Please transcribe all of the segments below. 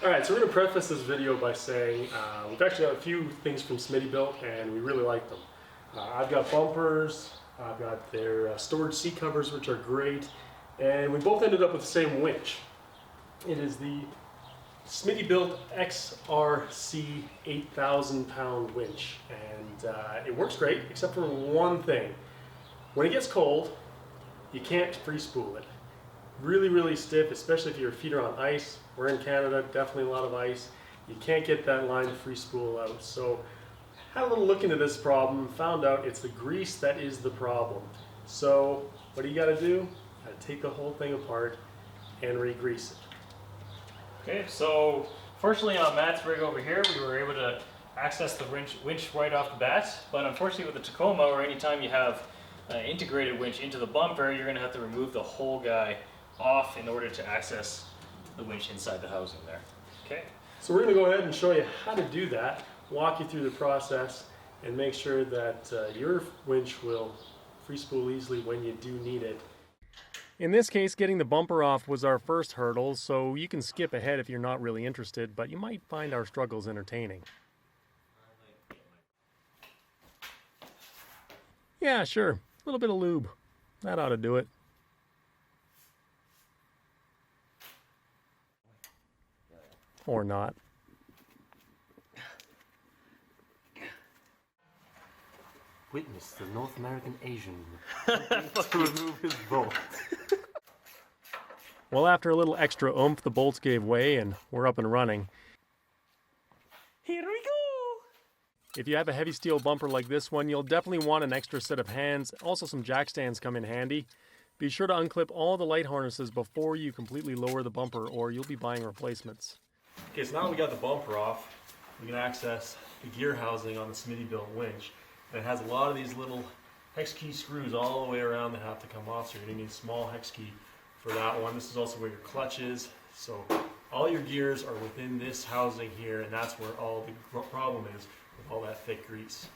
Alright, so we're going to preface this video by saying we've actually got a few things from Smittybilt and we really like them. I've got bumpers, I've got their storage seat covers which are great, and we both ended up with the same winch. It is the Smittybilt XRC 8,000 pound winch, and it works great except for one thing. When it gets cold, you can't free spool it. Really stiff, especially if your feet are on ice. We're in Canada, definitely a lot of ice. You can't get that line to free spool out. So had a little look into this problem, found out it's the grease that is the problem. So what do you gotta do? Gotta take the whole thing apart and re-grease it. Okay, so fortunately on Matt's rig over here, we were able to access the winch right off the bat, but unfortunately with the Tacoma, or anytime you have an integrated winch into the bumper, you're gonna have to remove the whole guy off in order to access the winch inside the housing there. Okay. So we're going to go ahead and show you how to do that, walk you through the process, and make sure that your winch will free spool easily when you do need it. In this case, getting the bumper off was our first hurdle, so you can skip ahead if you're not really interested, but you might find our struggles entertaining. Yeah, sure. A little bit of lube. That ought to do it. Or not. Witness the North American Asian to remove his bolt. Well, after a little extra oomph, the bolts gave way and we're up and running. Here we go! If you have a heavy steel bumper like this one, you'll definitely want an extra set of hands. Also, some jack stands come in handy. Be sure to unclip all the light harnesses before you completely lower the bumper, or you'll be buying replacements. Okay, so now that we got the bumper off, we can access the gear housing on the Smittybilt winch. And it has a lot of these little hex key screws all the way around that have to come off, so you're going to need a small hex key for that one. This is also where your clutch is. So all your gears are within this housing here, and that's where all the problem is with all that thick grease.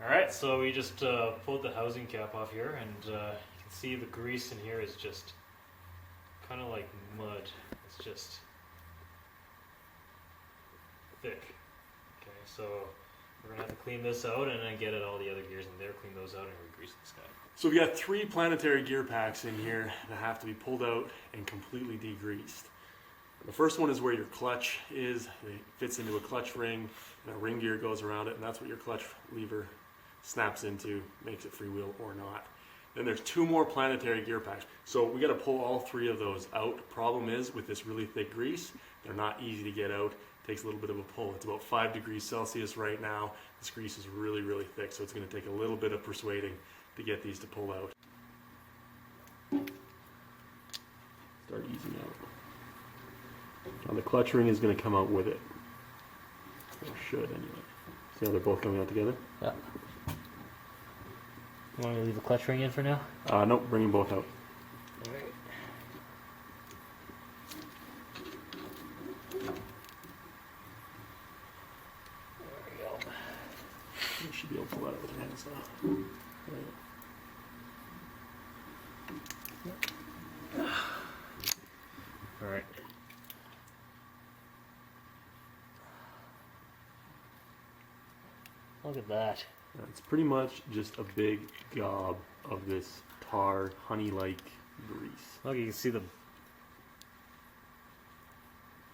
Alright, so we just pulled the housing cap off here, and you can see the grease in here is just kind of like mud. It's just thick. Okay, so we're going to have to clean this out and then get at all the other gears in there, clean those out, and re-grease this guy. So we got 3 planetary gear packs in here that have to be pulled out and completely degreased. The first one is where your clutch is. It fits into a clutch ring, and a ring gear goes around it, and that's what your clutch lever snaps into, makes it freewheel or not. Then there's 2 more planetary gear packs. So we got to pull all 3 of those out. Problem is, with this really thick grease, they're not easy to get out. It takes a little bit of a pull. It's about 5 degrees Celsius right now. This grease is really thick, so it's going to take a little bit of persuading to get these to pull out. Start easing out. Now the clutch ring is going to come out with it. Or should anyway. See how they're both coming out together? Yeah. You want me to leave the clutch ring in for now? Nope, bring them both out. Alright. There we go. You should be able to pull that out with your hands now. Alright. Look at that. It's pretty much just a big gob of this tar, honey-like grease. Look, you can see the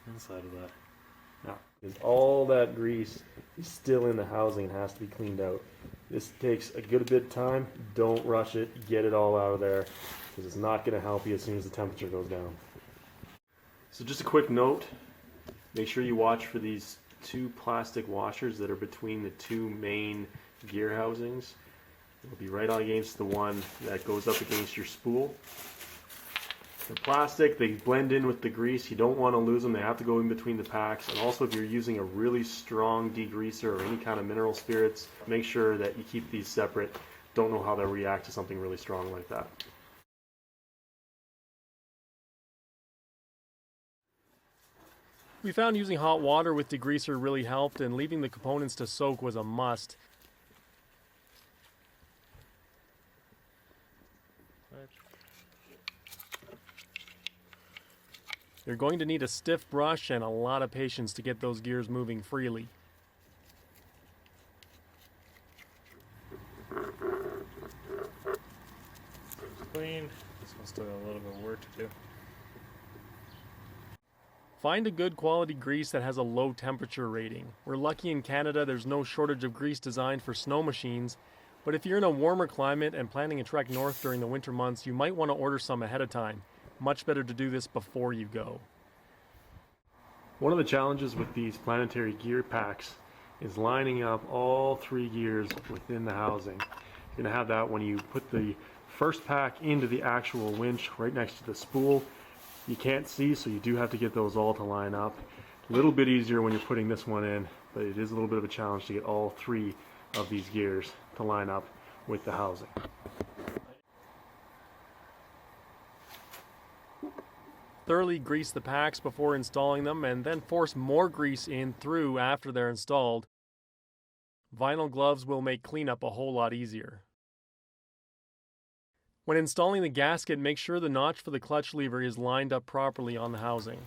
inside of that. Yeah, because all that grease is still in the housing and has to be cleaned out. This takes a good bit of time. Don't rush it. Get it all out of there, because it's not going to help you as soon as the temperature goes down. So just a quick note, make sure you watch for these 2 plastic washers that are between the 2 main gear housings. It'll be right on against the one that goes up against your spool. They're plastic, they blend in with the grease. You don't want to lose them, they have to go in between the packs. And also if you're using a really strong degreaser or any kind of mineral spirits, make sure that you keep these separate. Don't know how they'll react to something really strong like that. We found using hot water with degreaser really helped, and leaving the components to soak was a must. You're going to need a stiff brush and a lot of patience to get those gears moving freely. Clean. This one's still got a little bit of work to do. Find a good quality grease that has a low temperature rating. We're lucky in Canada there's no shortage of grease designed for snow machines, but if you're in a warmer climate and planning a trek north during the winter months, you might want to order some ahead of time. Much better to do this before you go. One of the challenges with these planetary gear packs is lining up all 3 gears within the housing. You're going to have that when you put the first pack into the actual winch right next to the spool. You can't see, so you do have to get those all to line up. A little bit easier when you're putting this one in, but it is a little bit of a challenge to get all 3 of these gears to line up with the housing. Thoroughly grease the packs before installing them, and then force more grease in through after they're installed. Vinyl gloves will make cleanup a whole lot easier. When installing the gasket, make sure the notch for the clutch lever is lined up properly on the housing.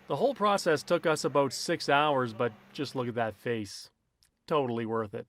The whole process took us about 6 hours, but just look at that face. Totally worth it.